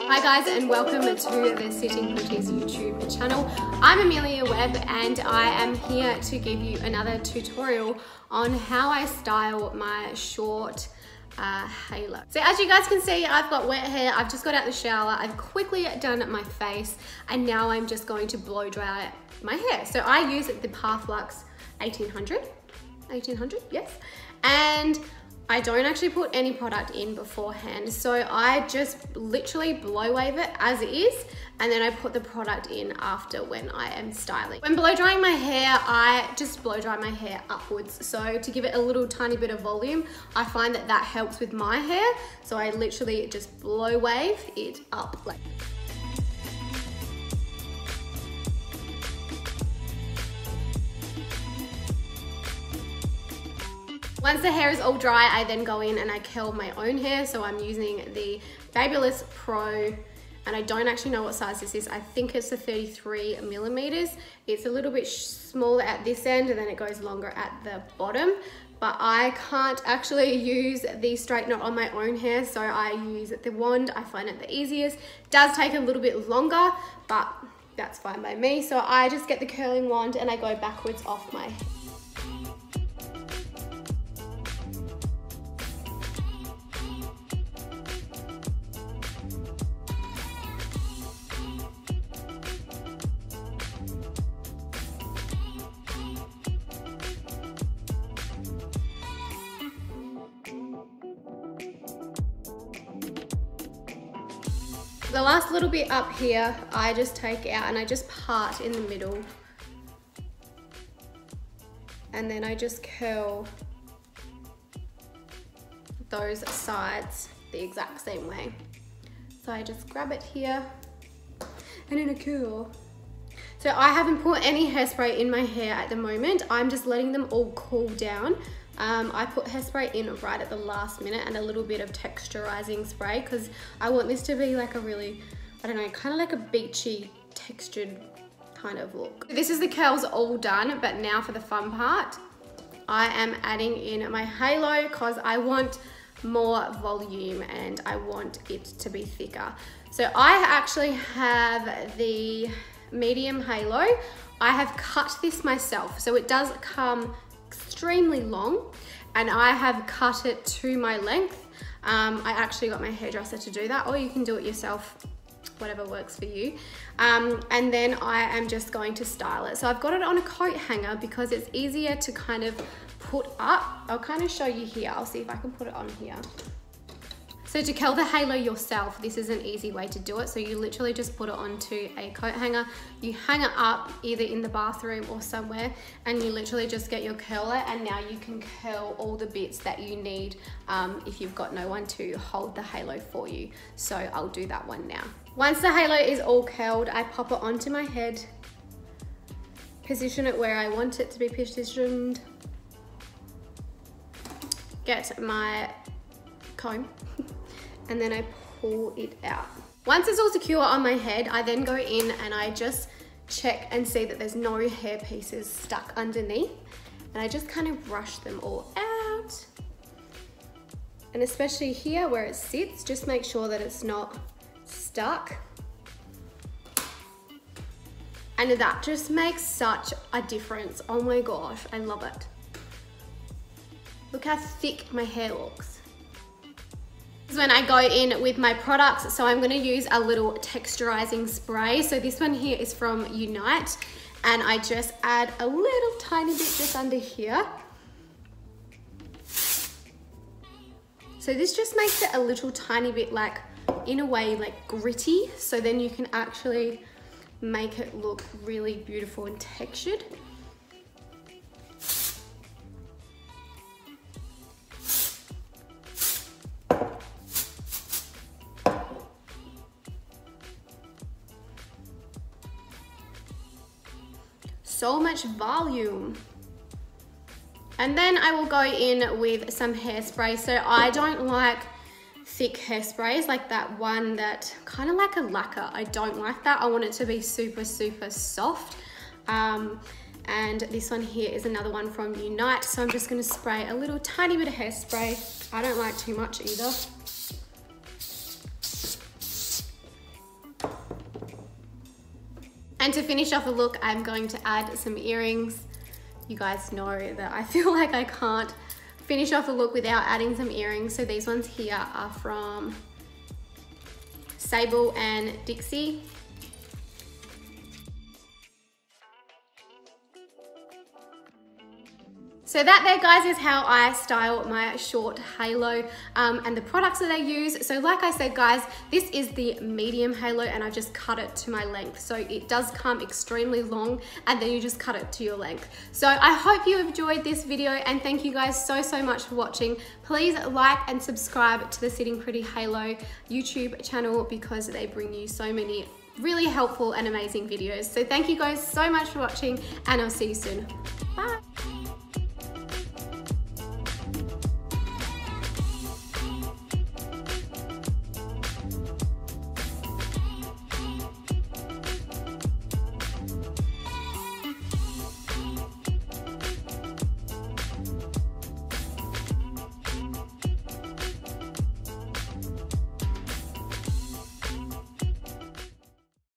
Hi guys, and welcome to the Sitting Pretties YouTube channel. I'm Amelia Webb and I am here to give you another tutorial on how I style my short halo. So as you guys can see, I've got wet hair. I've just got out the shower. I've quickly done my face and now I'm just going to blow dry my hair. So I use the Parflux 1800, yes. And I don't actually put any product in beforehand. So I just literally blow wave it as it is, and then I put the product in after when I am styling. When blow drying my hair, I just blow dry my hair upwards. So to give it a little tiny bit of volume, I find that that helps with my hair. So I literally just blow wave it up like this. Once the hair is all dry, I then go in and I curl my own hair. So I'm using the Fabulous Pro, and I don't actually know what size this is. I think it's a 33 millimeters. It's a little bit smaller at this end and then it goes longer at the bottom. But I can't actually use the straight knot on my own hair, so I use the wand. I find it the easiest. It does take a little bit longer, but that's fine by me. So I just get the curling wand and I go backwards off my hair. The last little bit up here, I just take out and I just part in the middle. And then I just curl those sides the exact same way. So I just grab it here and then I curl. So I haven't put any hairspray in my hair at the moment. I'm just letting them all cool down. I put hairspray in right at the last minute and a little bit of texturizing spray because I want this to be like a really, I don't know, kind of like a beachy textured kind of look. This is the curls all done, but now for the fun part, I am adding in my halo because I want more volume and I want it to be thicker. So I actually have the medium halo. I have cut this myself, so it does come extremely long and I have cut it to my length. I actually got my hairdresser to do that, or you can do it yourself, whatever works for you. And then I am just going to style it. So I've got it on a coat hanger because it's easier to kind of put up. I'll kind of show you here. I'll see if I can put it on here. So to curl the halo yourself, this is an easy way to do it. So you literally just put it onto a coat hanger. You hang it up either in the bathroom or somewhere, and you literally just get your curler, and now you can curl all the bits that you need if you've got no one to hold the halo for you. So I'll do that one now. Once the halo is all curled, I pop it onto my head, position it where I want it to be positioned, get my comb, and then I pull it out. Once it's all secure on my head, I then go in and I just check and see that there's no hair pieces stuck underneath. And I just kind of brush them all out. And especially here where it sits, just make sure that it's not stuck. And that just makes such a difference. Oh my gosh, I love it. Look how thick my hair looks. This is when I go in with my products. So I'm going to use a little texturizing spray. So this one here is from Unite, and I just add a little tiny bit just under here. So this just makes it a little tiny bit like, in a way, like gritty. So then you can actually make it look really beautiful and textured. So much volume. And then I will go in with some hairspray. So I don't like thick hairsprays like that one that kind of like a lacquer. I don't like that. I want it to be super, super soft. And this one here is another one from Unite. So I'm just gonna spray a little tiny bit of hairspray. I don't like too much either. And to finish off the look, I'm going to add some earrings. You guys know that I feel like I can't finish off the look without adding some earrings. So these ones here are from Sable and Dixie. So that there, guys, is how I style my short halo and the products that I use. So like I said, guys, this is the medium halo and I just cut it to my length. So it does come extremely long and then you just cut it to your length. So I hope you enjoyed this video and thank you guys so much for watching. Please like and subscribe to the Sitting Pretty Halo YouTube channel because they bring you so many really helpful and amazing videos. So thank you guys so much for watching and I'll see you soon. Bye.